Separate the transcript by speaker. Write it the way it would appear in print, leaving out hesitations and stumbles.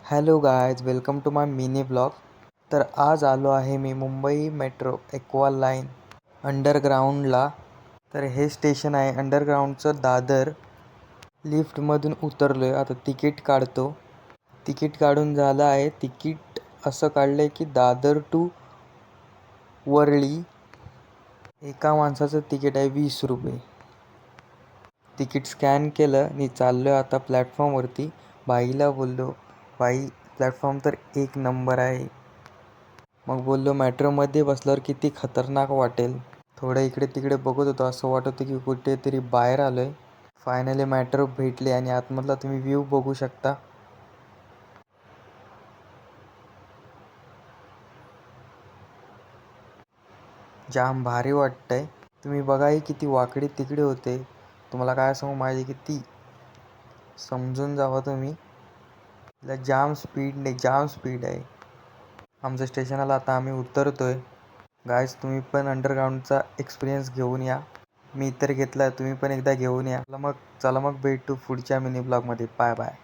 Speaker 1: Hello guys, welcome to my mini blog. तर आज आलो आहे मी मुंबई मेट्रो एक्वा लाईन अंडरग्राऊंडला. तर हे स्टेशन आहे अंडरग्राऊंडचं दादर. लिफ्टमधून उतरलो आहे, आता तिकीट काढतो. तिकीट काढून झालं आहे. तिकीट असं काढलं आहे की दादर टू वरळी एका माणसाचं तिकीट आहे 20 रुपये. तिकीट स्कॅन केलं आणि चाललो आहे आता प्लॅटफॉर्मवरती. बाईला बोललो, बाई प्लॅटफॉर्म तर एक नंबर आहे. मग बोललो मेट्रोमध्ये बसल्यावर किती खतरनाक वाटेल. थोडं इकडे तिकडे बघत होतो, असं वाटत होतं की कुठेतरी बाहेर आलो आहे. फायनली मेट्रो भेटली आणि आतमधला तुम्ही व्ह्यू बघू शकता. जाम भारी वाटतंय. तुम्ही बघाही किती वाकडे तिकडे होते. तुम्हाला काय सांगू, माझी किती समजून जावं तुम्ही. जाम स्पीड आहे. आमचं स्टेशन आलं, आता आम्ही उतरतोय. गाईज, तुम्ही पण अंडरग्राऊंडचा एक्सपिरियन्स घेऊन या. मी तर घेतला, तुम्ही पण एकदा घेऊन या. चला मग भेटू पुढच्या मिनी ब्लॉगमध्ये. Bye bye.